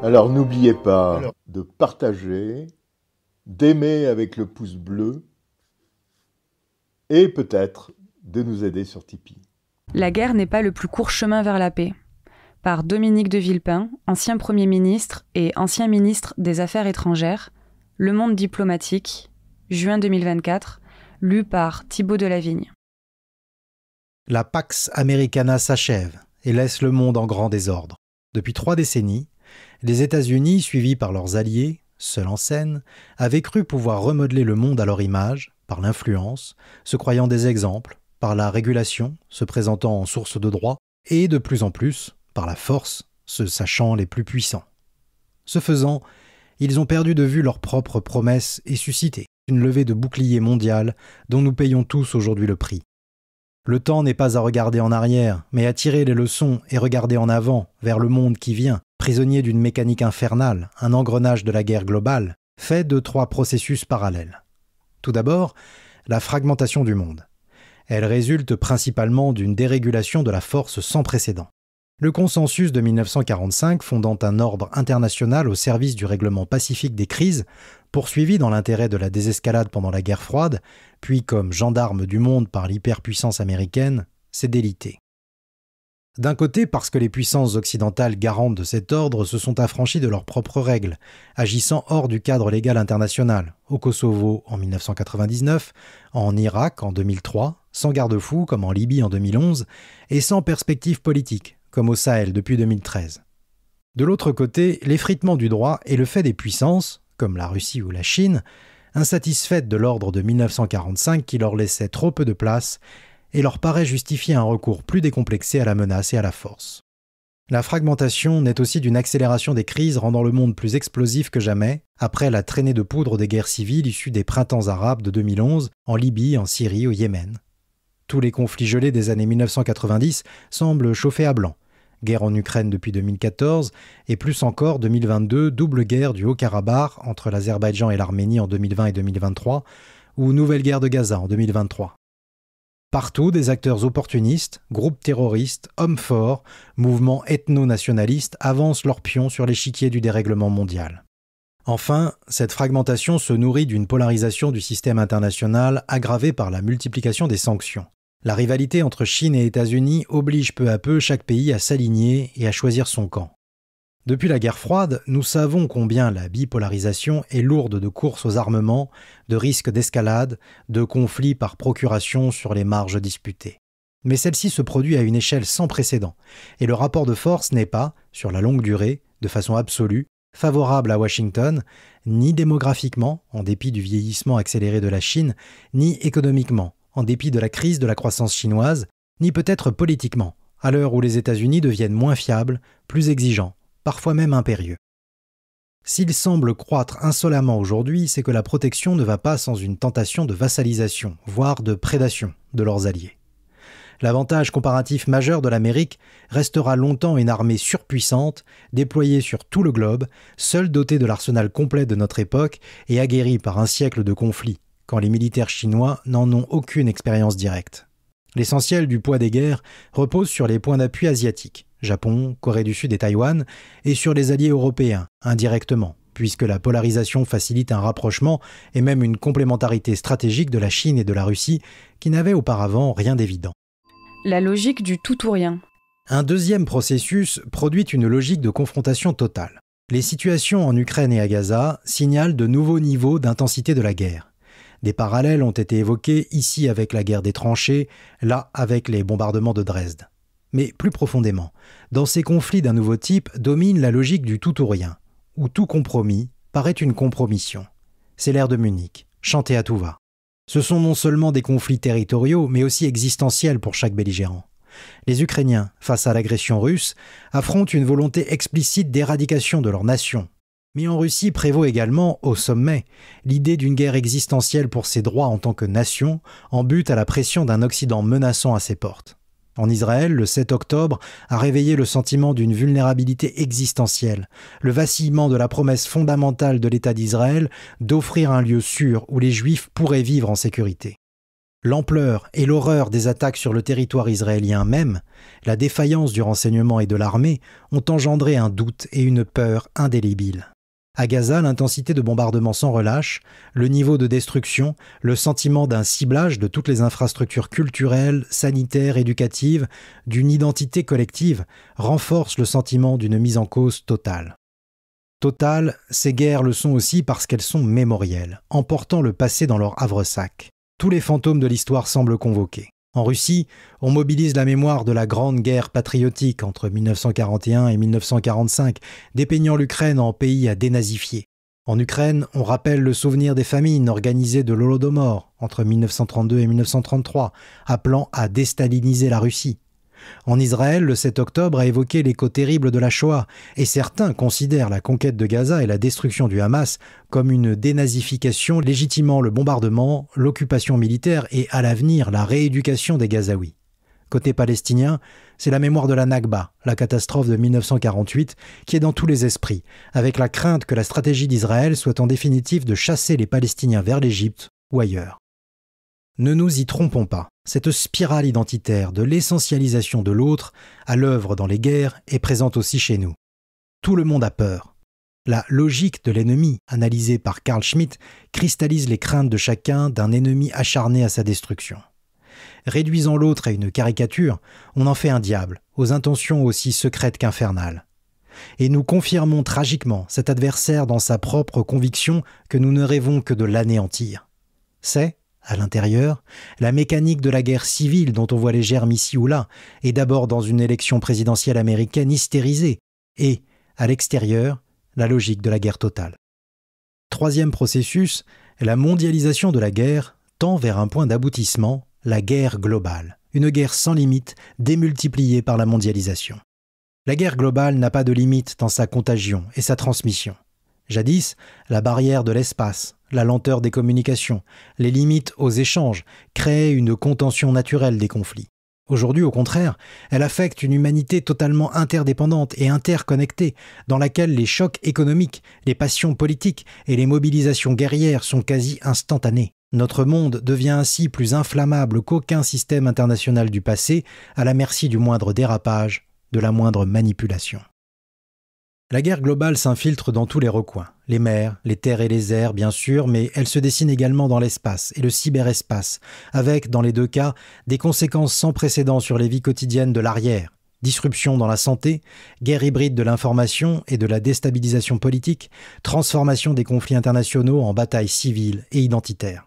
Alors n'oubliez pas de partager, d'aimer avec le pouce bleu et peut-être de nous aider sur Tipeee. La guerre n'est pas le plus court chemin vers la paix. Par Dominique de Villepin, ancien Premier ministre et ancien ministre des Affaires étrangères, Le Monde diplomatique, juin 2024, lu par Thibaut Delavigne. La Pax Americana s'achève et laisse le monde en grand désordre. Depuis 3 décennies, les États-Unis, suivis par leurs alliés, seuls en scène, avaient cru pouvoir remodeler le monde à leur image, par l'influence, se croyant des exemples, par la régulation, se présentant en source de droit, et de plus en plus, par la force, se sachant les plus puissants. Ce faisant, ils ont perdu de vue leurs propres promesses et suscité une levée de boucliers mondiale dont nous payons tous aujourd'hui le prix. Le temps n'est pas à regarder en arrière, mais à tirer les leçons et regarder en avant, vers le monde qui vient, prisonnier d'une mécanique infernale, un engrenage de la guerre globale, fait de 3 processus parallèles. Tout d'abord, la fragmentation du monde. Elle résulte principalement d'une dérégulation de la force sans précédent. Le consensus de 1945, fondant un ordre international au service du règlement pacifique des crises, poursuivi dans l'intérêt de la désescalade pendant la guerre froide, puis comme gendarme du monde par l'hyperpuissance américaine, s'est délité. D'un côté, parce que les puissances occidentales garantes de cet ordre se sont affranchies de leurs propres règles, agissant hors du cadre légal international, au Kosovo en 1999, en Irak en 2003, sans garde-fou comme en Libye en 2011, et sans perspective politique, comme au Sahel depuis 2013. De l'autre côté, l'effritement du droit est le fait des puissances, comme la Russie ou la Chine, insatisfaites de l'ordre de 1945 qui leur laissait trop peu de place et leur paraît justifier un recours plus décomplexé à la menace et à la force. La fragmentation naît aussi d'une accélération des crises rendant le monde plus explosif que jamais, après la traînée de poudre des guerres civiles issues des printemps arabes de 2011, en Libye, en Syrie, au Yémen. Tous les conflits gelés des années 1990 semblent chauffer à blanc. Guerre en Ukraine depuis 2014, et plus encore 2022, double guerre du Haut-Karabakh entre l'Azerbaïdjan et l'Arménie en 2020 et 2023, ou nouvelle guerre de Gaza en 2023. Partout, des acteurs opportunistes, groupes terroristes, hommes forts, mouvements ethno-nationalistes avancent leurs pions sur l'échiquier du dérèglement mondial. Enfin, cette fragmentation se nourrit d'une polarisation du système international aggravée par la multiplication des sanctions. La rivalité entre Chine et États-Unis oblige peu à peu chaque pays à s'aligner et à choisir son camp. Depuis la guerre froide, nous savons combien la bipolarisation est lourde de courses aux armements, de risques d'escalade, de conflits par procuration sur les marges disputées. Mais celle-ci se produit à une échelle sans précédent, et le rapport de force n'est pas, sur la longue durée, de façon absolue, favorable à Washington, ni démographiquement, en dépit du vieillissement accéléré de la Chine, ni économiquement, en dépit de la crise de la croissance chinoise, ni peut-être politiquement, à l'heure où les États-Unis deviennent moins fiables, plus exigeants, parfois même impérieux. S'il semble croître insolemment aujourd'hui, c'est que la protection ne va pas sans une tentation de vassalisation, voire de prédation de leurs alliés. L'avantage comparatif majeur de l'Amérique restera longtemps une armée surpuissante, déployée sur tout le globe, seule dotée de l'arsenal complet de notre époque et aguerrie par un siècle de conflits, quand les militaires chinois n'en ont aucune expérience directe. L'essentiel du poids des guerres repose sur les points d'appui asiatiques, Japon, Corée du Sud et Taïwan, et sur les alliés européens, indirectement, puisque la polarisation facilite un rapprochement et même une complémentarité stratégique de la Chine et de la Russie qui n'avaient auparavant rien d'évident. La logique du tout ou rien. Un deuxième processus produit une logique de confrontation totale. Les situations en Ukraine et à Gaza signalent de nouveaux niveaux d'intensité de la guerre. Des parallèles ont été évoqués ici avec la guerre des tranchées, là avec les bombardements de Dresde. Mais plus profondément, dans ces conflits d'un nouveau type domine la logique du tout ou rien, où tout compromis paraît une compromission. C'est l'ère de Munich, chanté à tout va. Ce sont non seulement des conflits territoriaux, mais aussi existentiels pour chaque belligérant. Les Ukrainiens, face à l'agression russe, affrontent une volonté explicite d'éradication de leur nation. Mais en Russie prévaut également, au sommet, l'idée d'une guerre existentielle pour ses droits en tant que nation, en but à la pression d'un Occident menaçant à ses portes. En Israël, le 7 octobre a réveillé le sentiment d'une vulnérabilité existentielle, le vacillement de la promesse fondamentale de l'État d'Israël d'offrir un lieu sûr où les Juifs pourraient vivre en sécurité. L'ampleur et l'horreur des attaques sur le territoire israélien même, la défaillance du renseignement et de l'armée ont engendré un doute et une peur indélébiles. À Gaza, l'intensité de bombardement sans relâche, le niveau de destruction, le sentiment d'un ciblage de toutes les infrastructures culturelles, sanitaires, éducatives, d'une identité collective, renforcent le sentiment d'une mise en cause totale. Totale, ces guerres le sont aussi parce qu'elles sont mémorielles, emportant le passé dans leur havresac. Tous les fantômes de l'histoire semblent convoqués. En Russie, on mobilise la mémoire de la Grande Guerre patriotique entre 1941 et 1945, dépeignant l'Ukraine en pays à dénazifier. En Ukraine, on rappelle le souvenir des famines organisées de l'Holodomor entre 1932 et 1933, appelant à déstaliniser la Russie. En Israël, le 7 octobre a évoqué l'écho terrible de la Shoah, et certains considèrent la conquête de Gaza et la destruction du Hamas comme une dénazification légitimant le bombardement, l'occupation militaire et, à l'avenir, la rééducation des Gazaouis. Côté palestinien, c'est la mémoire de la Nakba, la catastrophe de 1948, qui est dans tous les esprits, avec la crainte que la stratégie d'Israël soit en définitive de chasser les Palestiniens vers l'Égypte ou ailleurs. Ne nous y trompons pas, cette spirale identitaire de l'essentialisation de l'autre, à l'œuvre dans les guerres, est présente aussi chez nous. Tout le monde a peur. La logique de l'ennemi, analysée par Carl Schmitt, cristallise les craintes de chacun d'un ennemi acharné à sa destruction. Réduisant l'autre à une caricature, on en fait un diable, aux intentions aussi secrètes qu'infernales. Et nous confirmons tragiquement cet adversaire dans sa propre conviction que nous ne rêvons que de l'anéantir. C'est, à l'intérieur, la mécanique de la guerre civile dont on voit les germes ici ou là, et d'abord dans une élection présidentielle américaine hystérisée, et, à l'extérieur, la logique de la guerre totale. Troisième processus, la mondialisation de la guerre tend vers un point d'aboutissement, la guerre globale, une guerre sans limite démultipliée par la mondialisation. La guerre globale n'a pas de limite dans sa contagion et sa transmission. Jadis, la barrière de l'espace, la lenteur des communications, les limites aux échanges créaient une contention naturelle des conflits. Aujourd'hui, au contraire, elle affecte une humanité totalement interdépendante et interconnectée, dans laquelle les chocs économiques, les passions politiques et les mobilisations guerrières sont quasi instantanées. Notre monde devient ainsi plus inflammable qu'aucun système international du passé, à la merci du moindre dérapage, de la moindre manipulation. La guerre globale s'infiltre dans tous les recoins, les mers, les terres et les airs bien sûr, mais elle se dessine également dans l'espace et le cyberespace, avec, dans les deux cas, des conséquences sans précédent sur les vies quotidiennes de l'arrière, disruption dans la santé, guerre hybride de l'information et de la déstabilisation politique, transformation des conflits internationaux en batailles civiles et identitaires.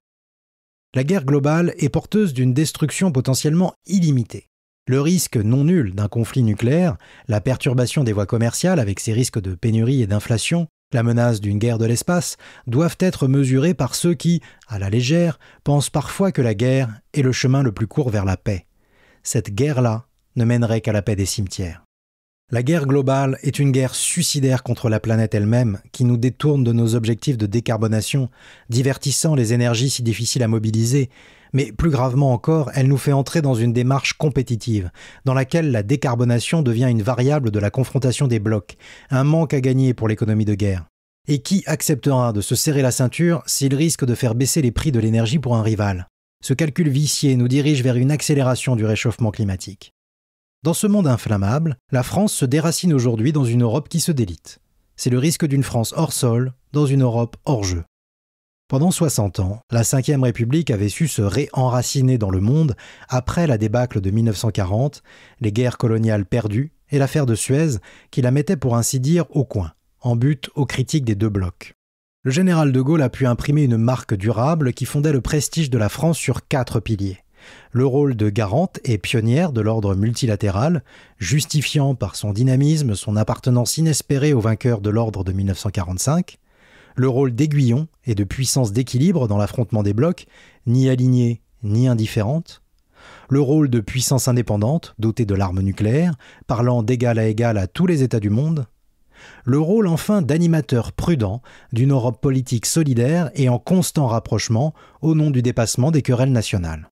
La guerre globale est porteuse d'une destruction potentiellement illimitée. Le risque non nul d'un conflit nucléaire, la perturbation des voies commerciales avec ses risques de pénurie et d'inflation, la menace d'une guerre de l'espace, doivent être mesurés par ceux qui, à la légère, pensent parfois que la guerre est le chemin le plus court vers la paix. Cette guerre-là ne mènerait qu'à la paix des cimetières. La guerre globale est une guerre suicidaire contre la planète elle-même qui nous détourne de nos objectifs de décarbonation, divertissant les énergies si difficiles à mobiliser, mais plus gravement encore, elle nous fait entrer dans une démarche compétitive, dans laquelle la décarbonation devient une variable de la confrontation des blocs, un manque à gagner pour l'économie de guerre. Et qui acceptera de se serrer la ceinture s'il risque de faire baisser les prix de l'énergie pour un rival ? Ce calcul vicié nous dirige vers une accélération du réchauffement climatique. Dans ce monde inflammable, la France se déracine aujourd'hui dans une Europe qui se délite. C'est le risque d'une France hors sol, dans une Europe hors jeu. Pendant 60 ans, la Ve République avait su se réenraciner dans le monde après la débâcle de 1940, les guerres coloniales perdues et l'affaire de Suez qui la mettait pour ainsi dire au coin, en but aux critiques des deux blocs. Le général de Gaulle a pu imprimer une marque durable qui fondait le prestige de la France sur 4 piliers. Le rôle de garante et pionnière de l'ordre multilatéral, justifiant par son dynamisme son appartenance inespérée aux vainqueurs de l'ordre de 1945, le rôle d'aiguillon et de puissance d'équilibre dans l'affrontement des blocs, ni alignée ni indifférente, le rôle de puissance indépendante, dotée de l'arme nucléaire, parlant d'égal à égal à tous les États du monde, le rôle enfin d'animateur prudent d'une Europe politique solidaire et en constant rapprochement au nom du dépassement des querelles nationales.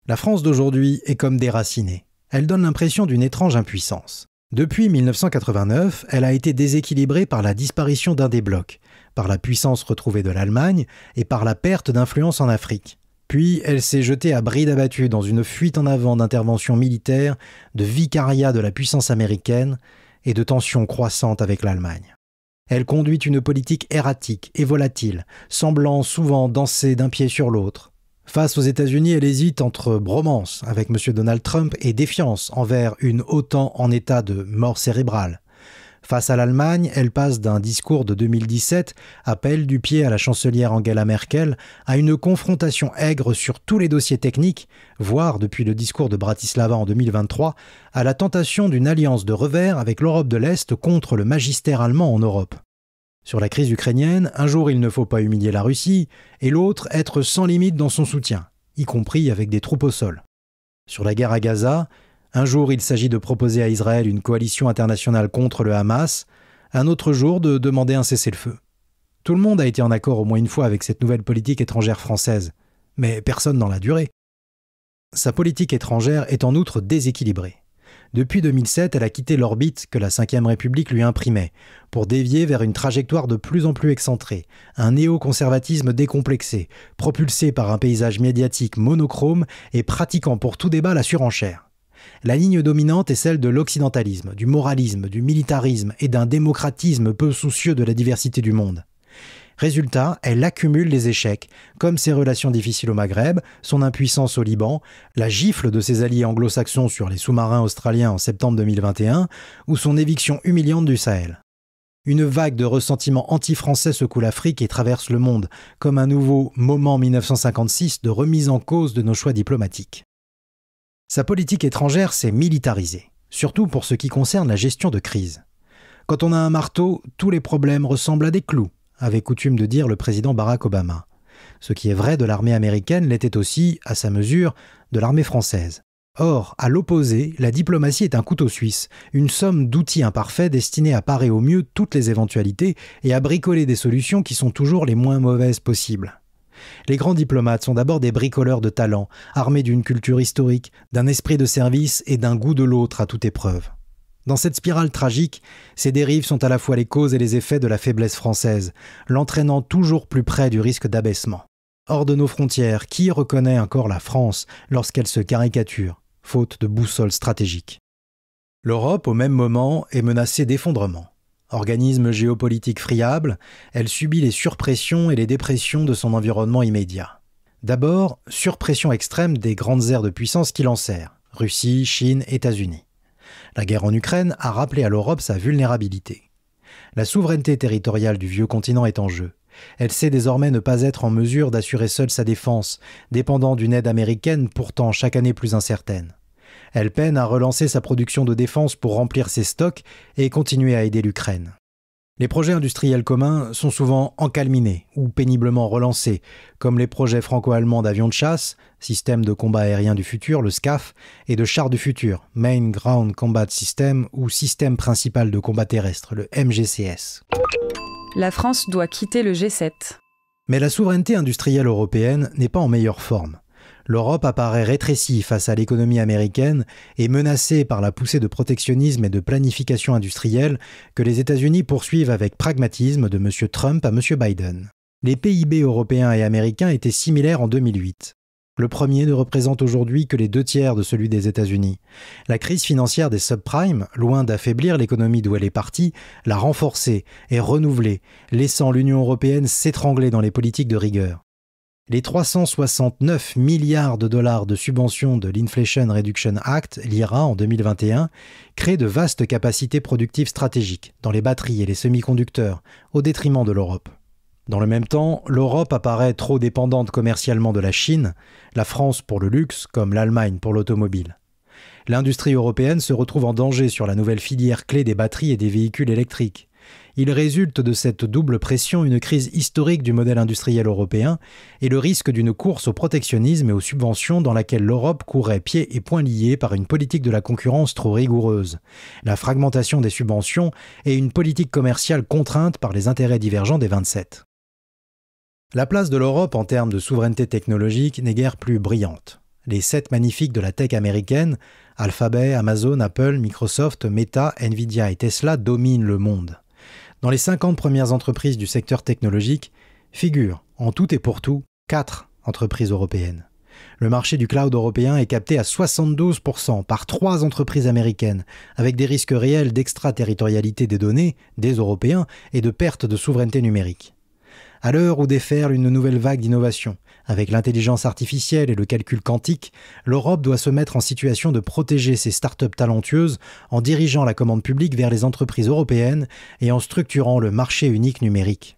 La France d'aujourd'hui est comme déracinée. Elle donne l'impression d'une étrange impuissance. Depuis 1989, elle a été déséquilibrée par la disparition d'un des blocs, par la puissance retrouvée de l'Allemagne et par la perte d'influence en Afrique. Puis, elle s'est jetée à bride abattue dans une fuite en avant d'interventions militaires, de vicariat de la puissance américaine et de tensions croissantes avec l'Allemagne. Elle conduit une politique erratique et volatile, semblant souvent danser d'un pied sur l'autre. Face aux États-Unis, elle hésite entre bromance avec M. Donald Trump et défiance envers une OTAN en état de mort cérébrale. Face à l'Allemagne, elle passe d'un discours de 2017, appel du pied à la chancelière Angela Merkel, à une confrontation aigre sur tous les dossiers techniques, voire depuis le discours de Bratislava en 2023, à la tentation d'une alliance de revers avec l'Europe de l'Est contre le magistère allemand en Europe. Sur la crise ukrainienne, un jour il ne faut pas humilier la Russie, et l'autre être sans limite dans son soutien, y compris avec des troupes au sol. Sur la guerre à Gaza, un jour, il s'agit de proposer à Israël une coalition internationale contre le Hamas, un autre jour de demander un cessez-le-feu. Tout le monde a été en accord au moins une fois avec cette nouvelle politique étrangère française, mais personne dans la durée. Sa politique étrangère est en outre déséquilibrée. Depuis 2007, elle a quitté l'orbite que la Ve République lui imprimait, pour dévier vers une trajectoire de plus en plus excentrée, un néoconservatisme décomplexé, propulsé par un paysage médiatique monochrome et pratiquant pour tout débat la surenchère. La ligne dominante est celle de l'occidentalisme, du moralisme, du militarisme et d'un démocratisme peu soucieux de la diversité du monde. Résultat, elle accumule les échecs, comme ses relations difficiles au Maghreb, son impuissance au Liban, la gifle de ses alliés anglo-saxons sur les sous-marins australiens en septembre 2021 ou son éviction humiliante du Sahel. Une vague de ressentiment anti-français secoue l'Afrique et traverse le monde, comme un nouveau moment 1956 de remise en cause de nos choix diplomatiques. Sa politique étrangère s'est militarisée, surtout pour ce qui concerne la gestion de crise. Quand on a un marteau, tous les problèmes ressemblent à des clous, avait coutume de dire le président Barack Obama. Ce qui est vrai de l'armée américaine l'était aussi, à sa mesure, de l'armée française. Or, à l'opposé, la diplomatie est un couteau suisse, une somme d'outils imparfaits destinés à parer au mieux toutes les éventualités et à bricoler des solutions qui sont toujours les moins mauvaises possibles. Les grands diplomates sont d'abord des bricoleurs de talent, armés d'une culture historique, d'un esprit de service et d'un goût de l'autre à toute épreuve. Dans cette spirale tragique, ces dérives sont à la fois les causes et les effets de la faiblesse française, l'entraînant toujours plus près du risque d'abaissement. Hors de nos frontières, qui reconnaît encore la France lorsqu'elle se caricature, faute de boussole stratégique ? L'Europe, au même moment, est menacée d'effondrement. Organisme géopolitique friable, elle subit les surpressions et les dépressions de son environnement immédiat. D'abord, surpression extrême des grandes aires de puissance qui l'enserrent, Russie, Chine, États-Unis. La guerre en Ukraine a rappelé à l'Europe sa vulnérabilité. La souveraineté territoriale du vieux continent est en jeu. Elle sait désormais ne pas être en mesure d'assurer seule sa défense, dépendant d'une aide américaine pourtant chaque année plus incertaine. Elle peine à relancer sa production de défense pour remplir ses stocks et continuer à aider l'Ukraine. Les projets industriels communs sont souvent encalminés ou péniblement relancés, comme les projets franco-allemands d'avions de chasse, système de combat aérien du futur, le SCAF, et de chars du futur, Main Ground Combat System ou système principal de combat terrestre, le MGCS. La France doit quitter le G7. Mais la souveraineté industrielle européenne n'est pas en meilleure forme. L'Europe apparaît rétrécie face à l'économie américaine et menacée par la poussée de protectionnisme et de planification industrielle que les États-Unis poursuivent avec pragmatisme de M. Trump à M. Biden. Les PIB européens et américains étaient similaires en 2008. Le premier ne représente aujourd'hui que les 2/3 de celui des États-Unis. La crise financière des subprimes, loin d'affaiblir l'économie d'où elle est partie, l'a renforcée et renouvelée, laissant l'Union européenne s'étrangler dans les politiques de rigueur. Les 369 milliards de dollars de subventions de l'Inflation Reduction Act, l'IRA, en 2021, créent de vastes capacités productives stratégiques dans les batteries et les semi-conducteurs, au détriment de l'Europe. Dans le même temps, l'Europe apparaît trop dépendante commercialement de la Chine, la France pour le luxe comme l'Allemagne pour l'automobile. L'industrie européenne se retrouve en danger sur la nouvelle filière clé des batteries et des véhicules électriques. Il résulte de cette double pression une crise historique du modèle industriel européen et le risque d'une course au protectionnisme et aux subventions dans laquelle l'Europe courrait pieds et poings liés par une politique de la concurrence trop rigoureuse, la fragmentation des subventions et une politique commerciale contrainte par les intérêts divergents des 27. La place de l'Europe en termes de souveraineté technologique n'est guère plus brillante. Les 7 magnifiques de la tech américaine, Alphabet, Amazon, Apple, Microsoft, Meta, Nvidia et Tesla dominent le monde. Dans les 50 premières entreprises du secteur technologique, figurent, en tout et pour tout, 4 entreprises européennes. Le marché du cloud européen est capté à 72% par 3 entreprises américaines, avec des risques réels d'extraterritorialité des données, des Européens, et de perte de souveraineté numérique. À l'heure où déferle une nouvelle vague d'innovation, avec l'intelligence artificielle et le calcul quantique, l'Europe doit se mettre en situation de protéger ses startups talentueuses en dirigeant la commande publique vers les entreprises européennes et en structurant le marché unique numérique.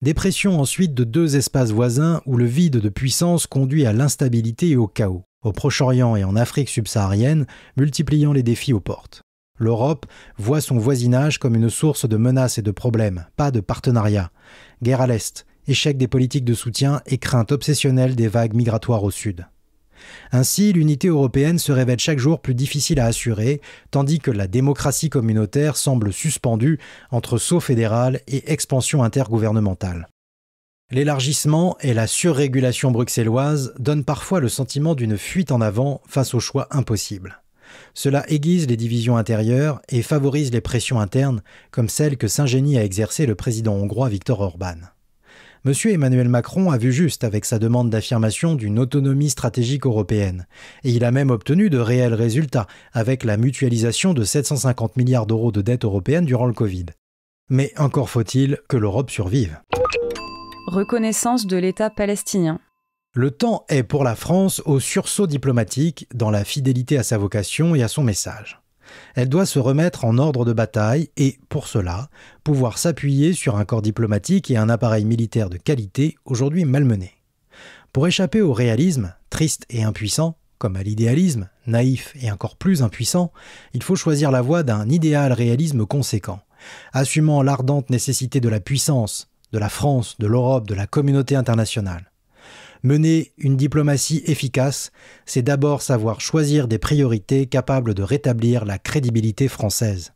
Des pressions ensuite de 2 espaces voisins où le vide de puissance conduit à l'instabilité et au chaos, au Proche-Orient et en Afrique subsaharienne, multipliant les défis aux portes. L'Europe voit son voisinage comme une source de menaces et de problèmes, pas de partenariat. Guerre à l'Est, échec des politiques de soutien et crainte obsessionnelle des vagues migratoires au Sud. Ainsi, l'unité européenne se révèle chaque jour plus difficile à assurer, tandis que la démocratie communautaire semble suspendue entre saut fédéral et expansion intergouvernementale. L'élargissement et la surrégulation bruxelloise donnent parfois le sentiment d'une fuite en avant face aux choix impossibles. Cela aiguise les divisions intérieures et favorise les pressions internes, comme celle que s'ingénie à exercer le président hongrois Viktor Orbán. M. Emmanuel Macron a vu juste avec sa demande d'affirmation d'une autonomie stratégique européenne, et il a même obtenu de réels résultats avec la mutualisation de 750 milliards d'euros de dette européenne durant le Covid. Mais encore faut-il que l'Europe survive. Reconnaissance de l'État palestinien. Le temps est pour la France au sursaut diplomatique dans la fidélité à sa vocation et à son message. Elle doit se remettre en ordre de bataille et, pour cela, pouvoir s'appuyer sur un corps diplomatique et un appareil militaire de qualité aujourd'hui malmené. Pour échapper au réalisme, triste et impuissant, comme à l'idéalisme, naïf et encore plus impuissant, il faut choisir la voie d'un idéal réalisme conséquent, assumant l'ardente nécessité de la puissance, de la France, de l'Europe, de la communauté internationale. Mener une diplomatie efficace, c'est d'abord savoir choisir des priorités capables de rétablir la crédibilité française.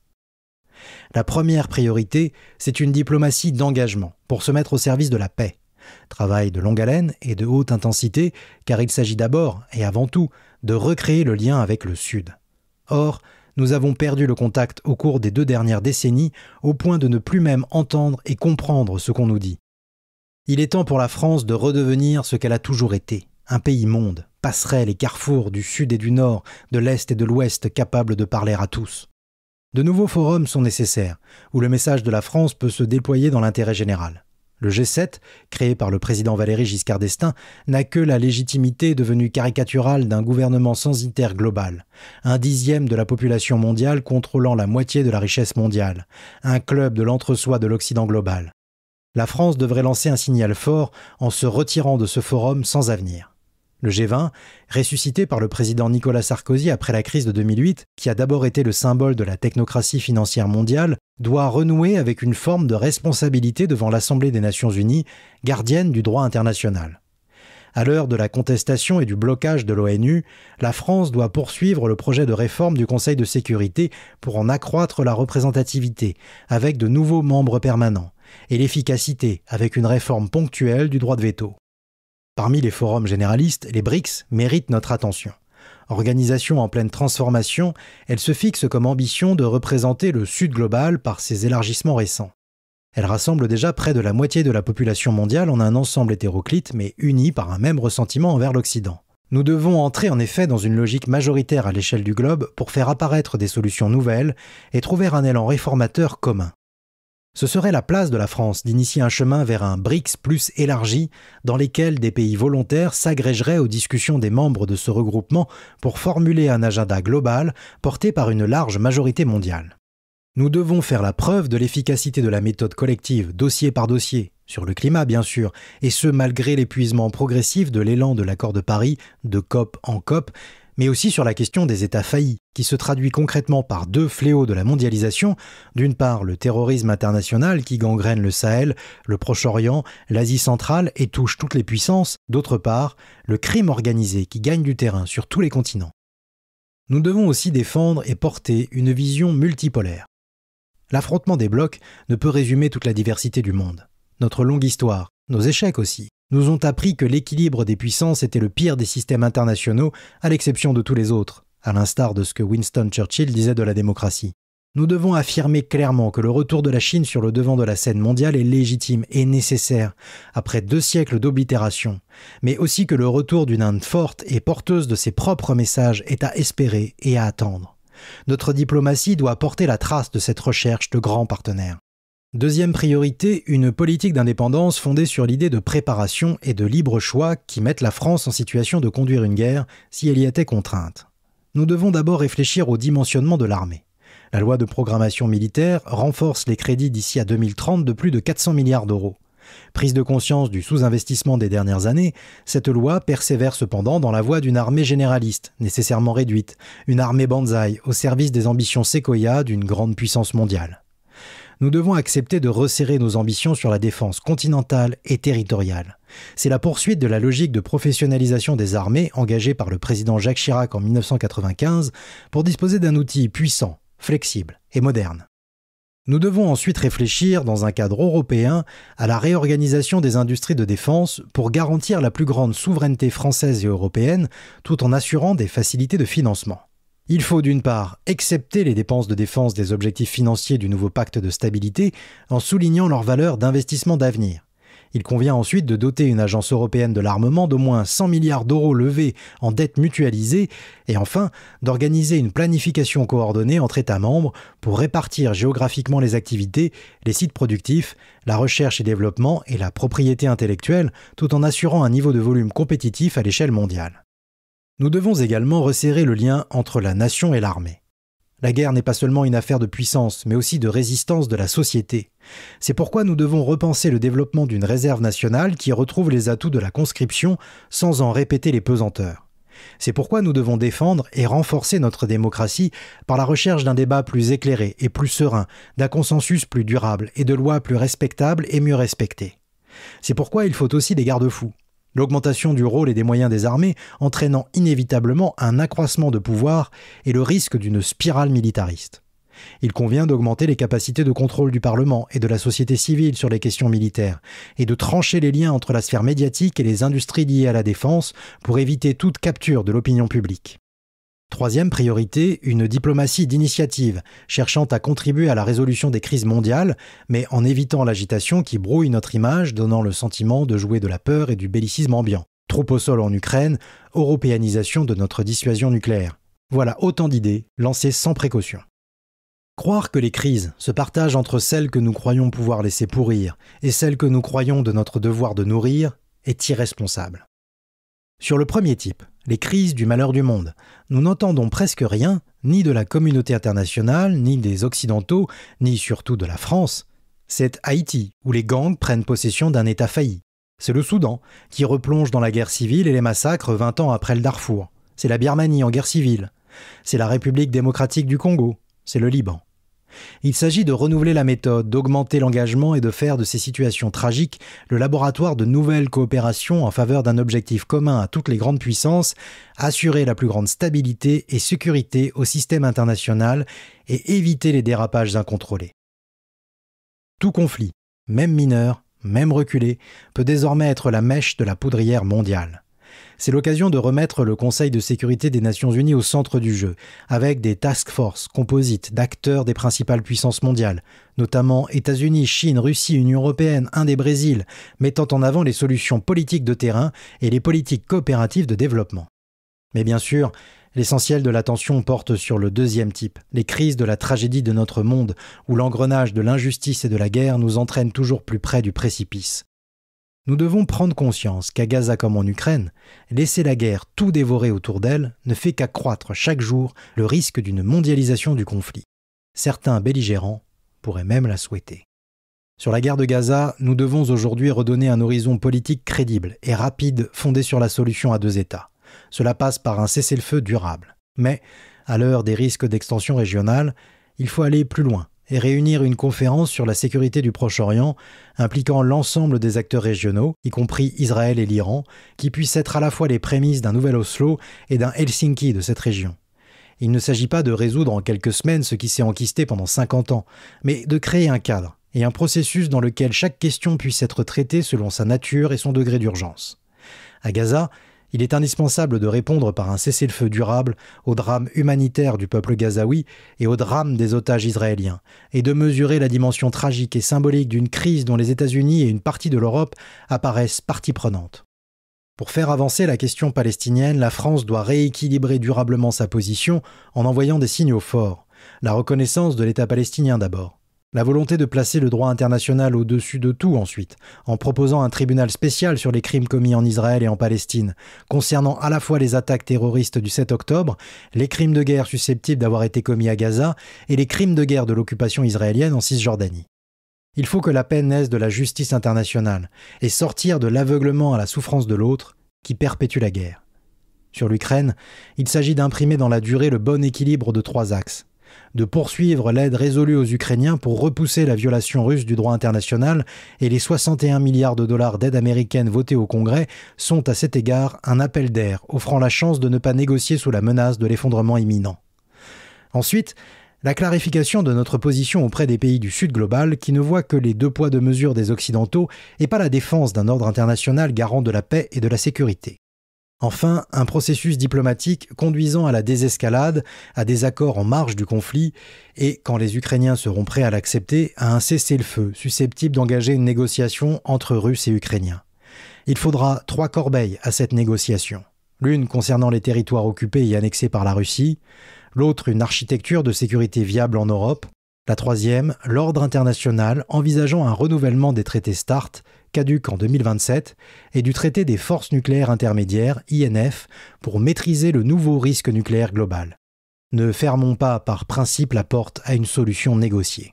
La première priorité, c'est une diplomatie d'engagement pour se mettre au service de la paix. Travail de longue haleine et de haute intensité, car il s'agit d'abord et avant tout de recréer le lien avec le Sud. Or, nous avons perdu le contact au cours des 2 dernières décennies au point de ne plus même entendre et comprendre ce qu'on nous dit. Il est temps pour la France de redevenir ce qu'elle a toujours été, un pays monde, passerelle et carrefour du Sud et du Nord, de l'Est et de l'Ouest capable de parler à tous. De nouveaux forums sont nécessaires, où le message de la France peut se déployer dans l'intérêt général. Le G7, créé par le président Valéry Giscard d'Estaing, n'a que la légitimité devenue caricaturale d'un gouvernement censitaire global, 1/10 de la population mondiale contrôlant la moitié de la richesse mondiale, un club de l'entre-soi de l'Occident global. La France devrait lancer un signal fort en se retirant de ce forum sans avenir. Le G20, ressuscité par le président Nicolas Sarkozy après la crise de 2008, qui a d'abord été le symbole de la technocratie financière mondiale, doit renouer avec une forme de responsabilité devant l'Assemblée des Nations Unies, gardienne du droit international. À l'heure de la contestation et du blocage de l'ONU, la France doit poursuivre le projet de réforme du Conseil de sécurité pour en accroître la représentativité, avec de nouveaux membres permanents, et l'efficacité avec une réforme ponctuelle du droit de veto. Parmi les forums généralistes, les BRICS méritent notre attention. Organisation en pleine transformation, elle se fixe comme ambition de représenter le Sud global par ses élargissements récents. Elle rassemble déjà près de la moitié de la population mondiale en un ensemble hétéroclite mais uni par un même ressentiment envers l'Occident. Nous devons entrer en effet dans une logique majoritaire à l'échelle du globe pour faire apparaître des solutions nouvelles et trouver un élan réformateur commun. Ce serait la place de la France d'initier un chemin vers un BRICS plus élargi dans lesquels des pays volontaires s'agrégeraient aux discussions des membres de ce regroupement pour formuler un agenda global porté par une large majorité mondiale. Nous devons faire la preuve de l'efficacité de la méthode collective, dossier par dossier, sur le climat bien sûr, et ce malgré l'épuisement progressif de l'élan de l'accord de Paris, de COP en COP, mais aussi sur la question des États faillis, qui se traduit concrètement par 2 fléaux de la mondialisation, d'une part le terrorisme international qui gangrène le Sahel, le Proche-Orient, l'Asie centrale et touche toutes les puissances, d'autre part le crime organisé qui gagne du terrain sur tous les continents. Nous devons aussi défendre et porter une vision multipolaire. L'affrontement des blocs ne peut résumer toute la diversité du monde. Notre longue histoire, nos échecs aussi, nous ont appris que l'équilibre des puissances était le pire des systèmes internationaux, à l'exception de tous les autres, à l'instar de ce que Winston Churchill disait de la démocratie. Nous devons affirmer clairement que le retour de la Chine sur le devant de la scène mondiale est légitime et nécessaire, après 2 siècles d'oblitération, mais aussi que le retour d'une Inde forte et porteuse de ses propres messages est à espérer et à attendre. Notre diplomatie doit porter la trace de cette recherche de grands partenaires. Deuxième priorité, une politique d'indépendance fondée sur l'idée de préparation et de libre choix qui mettent la France en situation de conduire une guerre si elle y était contrainte. Nous devons d'abord réfléchir au dimensionnement de l'armée. La loi de programmation militaire renforce les crédits d'ici à 2030 de plus de 400 milliards d'euros. Prise de conscience du sous-investissement des dernières années, cette loi persévère cependant dans la voie d'une armée généraliste, nécessairement réduite, une armée banzai au service des ambitions séquoia d'une grande puissance mondiale. Nous devons accepter de resserrer nos ambitions sur la défense continentale et territoriale. C'est la poursuite de la logique de professionnalisation des armées engagée par le président Jacques Chirac en 1995 pour disposer d'un outil puissant, flexible et moderne. Nous devons ensuite réfléchir, dans un cadre européen, à la réorganisation des industries de défense pour garantir la plus grande souveraineté française et européenne tout en assurant des facilités de financement. Il faut d'une part excepter les dépenses de défense des objectifs financiers du nouveau pacte de stabilité en soulignant leur valeur d'investissement d'avenir. Il convient ensuite de doter une agence européenne de l'armement d'au moins 100 milliards d'euros levés en dette mutualisée et enfin d'organiser une planification coordonnée entre États membres pour répartir géographiquement les activités, les sites productifs, la recherche et développement et la propriété intellectuelle tout en assurant un niveau de volume compétitif à l'échelle mondiale. Nous devons également resserrer le lien entre la nation et l'armée. La guerre n'est pas seulement une affaire de puissance, mais aussi de résistance de la société. C'est pourquoi nous devons repenser le développement d'une réserve nationale qui retrouve les atouts de la conscription sans en répéter les pesanteurs. C'est pourquoi nous devons défendre et renforcer notre démocratie par la recherche d'un débat plus éclairé et plus serein, d'un consensus plus durable et de lois plus respectables et mieux respectées. C'est pourquoi il faut aussi des garde-fous. L'augmentation du rôle et des moyens des armées entraînant inévitablement un accroissement de pouvoir et le risque d'une spirale militariste. Il convient d'augmenter les capacités de contrôle du Parlement et de la société civile sur les questions militaires et de trancher les liens entre la sphère médiatique et les industries liées à la défense pour éviter toute capture de l'opinion publique. Troisième priorité, une diplomatie d'initiative, cherchant à contribuer à la résolution des crises mondiales, mais en évitant l'agitation qui brouille notre image, donnant le sentiment de jouer de la peur et du bellicisme ambiant. Troupes au sol en Ukraine, européanisation de notre dissuasion nucléaire. Voilà autant d'idées lancées sans précaution. Croire que les crises se partagent entre celles que nous croyons pouvoir laisser pourrir et celles que nous croyons de notre devoir de nourrir est irresponsable. Sur le premier type, les crises du malheur du monde, nous n'entendons presque rien, ni de la communauté internationale, ni des Occidentaux, ni surtout de la France. C'est Haïti, où les gangs prennent possession d'un État failli. C'est le Soudan, qui replonge dans la guerre civile et les massacres 20 ans après le Darfour. C'est la Birmanie en guerre civile. C'est la République démocratique du Congo. C'est le Liban. Il s'agit de renouveler la méthode, d'augmenter l'engagement et de faire de ces situations tragiques le laboratoire de nouvelles coopérations en faveur d'un objectif commun à toutes les grandes puissances, assurer la plus grande stabilité et sécurité au système international et éviter les dérapages incontrôlés. Tout conflit, même mineur, même reculé, peut désormais être la mèche de la poudrière mondiale. C'est l'occasion de remettre le Conseil de sécurité des Nations Unies au centre du jeu, avec des task force composites d'acteurs des principales puissances mondiales, notamment États-Unis, Chine, Russie, Union européenne, Inde et Brésil, mettant en avant les solutions politiques de terrain et les politiques coopératives de développement. Mais bien sûr, l'essentiel de l'attention porte sur le deuxième type, les crises de la tragédie de notre monde, où l'engrenage de l'injustice et de la guerre nous entraîne toujours plus près du précipice. Nous devons prendre conscience qu'à Gaza comme en Ukraine, laisser la guerre tout dévorer autour d'elle ne fait qu'accroître chaque jour le risque d'une mondialisation du conflit. Certains belligérants pourraient même la souhaiter. Sur la guerre de Gaza, nous devons aujourd'hui redonner un horizon politique crédible et rapide fondé sur la solution à 2 États. Cela passe par un cessez-le-feu durable. Mais, à l'heure des risques d'extension régionale, il faut aller plus loin et réunir une conférence sur la sécurité du Proche-Orient impliquant l'ensemble des acteurs régionaux, y compris Israël et l'Iran, qui puissent être à la fois les prémices d'un nouvel Oslo et d'un Helsinki de cette région. Il ne s'agit pas de résoudre en quelques semaines ce qui s'est enquisté pendant 50 ans, mais de créer un cadre et un processus dans lequel chaque question puisse être traitée selon sa nature et son degré d'urgence. À Gaza, Il est indispensable de répondre par un cessez-le-feu durable au drame humanitaire du peuple gazaoui et au drame des otages israéliens, et de mesurer la dimension tragique et symbolique d'une crise dont les États-Unis et une partie de l'Europe apparaissent partie prenante. Pour faire avancer la question palestinienne, la France doit rééquilibrer durablement sa position en envoyant des signaux forts. La reconnaissance de l'État palestinien d'abord. La volonté de placer le droit international au-dessus de tout ensuite, en proposant un tribunal spécial sur les crimes commis en Israël et en Palestine, concernant à la fois les attaques terroristes du 7 octobre, les crimes de guerre susceptibles d'avoir été commis à Gaza et les crimes de guerre de l'occupation israélienne en Cisjordanie. Il faut que la paix naisse de la justice internationale et sortir de l'aveuglement à la souffrance de l'autre qui perpétue la guerre. Sur l'Ukraine, il s'agit d'imprimer dans la durée le bon équilibre de 3 axes. De poursuivre l'aide résolue aux Ukrainiens pour repousser la violation russe du droit international et les 61 milliards de dollars d'aide américaine votés au Congrès sont à cet égard un appel d'air offrant la chance de ne pas négocier sous la menace de l'effondrement imminent. Ensuite, la clarification de notre position auprès des pays du Sud global qui ne voient que les 2 poids 2 mesures des Occidentaux et pas la défense d'un ordre international garant de la paix et de la sécurité. Enfin, un processus diplomatique conduisant à la désescalade, à des accords en marge du conflit et, quand les Ukrainiens seront prêts à l'accepter, à un cessez-le-feu susceptible d'engager une négociation entre Russes et Ukrainiens. Il faudra 3 corbeilles à cette négociation. L'une concernant les territoires occupés et annexés par la Russie, l'autre une architecture de sécurité viable en Europe, la troisième, l'ordre international envisageant un renouvellement des traités START, caduc en 2027, et du traité des forces nucléaires intermédiaires, INF, pour maîtriser le nouveau risque nucléaire global. Ne fermons pas par principe la porte à une solution négociée.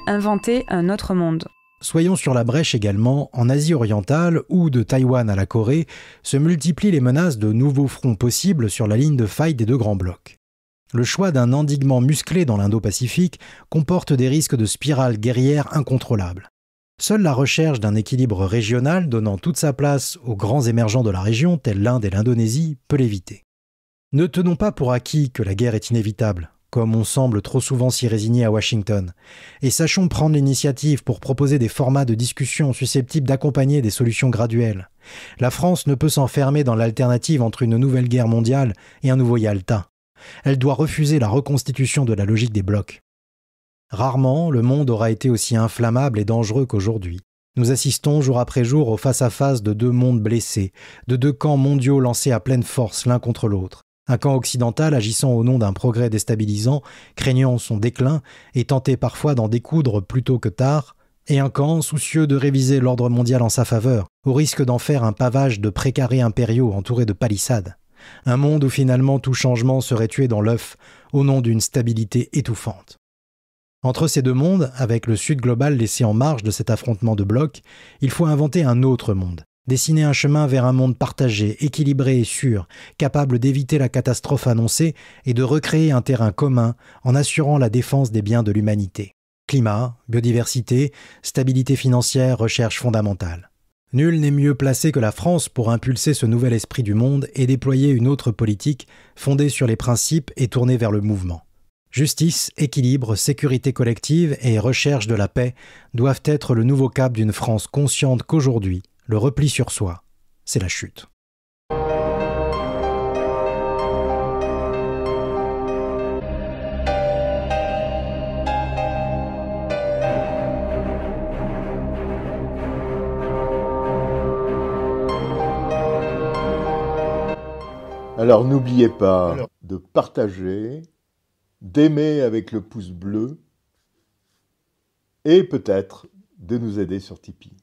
Inventer un autre monde. Soyons sur la brèche également, en Asie orientale ou de Taïwan à la Corée, se multiplient les menaces de nouveaux fronts possibles sur la ligne de faille des 2 grands blocs. Le choix d'un endiguement musclé dans l'Indo-Pacifique comporte des risques de spirale guerrière incontrôlables. Seule la recherche d'un équilibre régional donnant toute sa place aux grands émergents de la région, tels l'Inde et l'Indonésie, peut l'éviter. Ne tenons pas pour acquis que la guerre est inévitable, comme on semble trop souvent s'y résigner à Washington, et sachons prendre l'initiative pour proposer des formats de discussion susceptibles d'accompagner des solutions graduelles. La France ne peut s'enfermer dans l'alternative entre une nouvelle guerre mondiale et un nouveau Yalta. Elle doit refuser la reconstitution de la logique des blocs. Rarement, le monde aura été aussi inflammable et dangereux qu'aujourd'hui. Nous assistons jour après jour au face-à-face de 2 mondes blessés, de 2 camps mondiaux lancés à pleine force l'un contre l'autre. Un camp occidental agissant au nom d'un progrès déstabilisant, craignant son déclin et tenté parfois d'en découdre plus tôt que tard, et un camp soucieux de réviser l'ordre mondial en sa faveur, au risque d'en faire un pavage de précarés impériaux entourés de palissades. Un monde où finalement tout changement serait tué dans l'œuf, au nom d'une stabilité étouffante. Entre ces 2 mondes, avec le Sud global laissé en marge de cet affrontement de blocs, il faut inventer un autre monde, dessiner un chemin vers un monde partagé, équilibré et sûr, capable d'éviter la catastrophe annoncée et de recréer un terrain commun en assurant la défense des biens de l'humanité. Climat, biodiversité, stabilité financière, recherche fondamentale. Nul n'est mieux placé que la France pour impulser ce nouvel esprit du monde et déployer une autre politique fondée sur les principes et tournée vers le mouvement. Justice, équilibre, sécurité collective et recherche de la paix doivent être le nouveau cap d'une France consciente qu'aujourd'hui, le repli sur soi, c'est la chute. Alors n'oubliez pas de partager, d'aimer avec le pouce bleu et peut-être de nous aider sur Tipeee.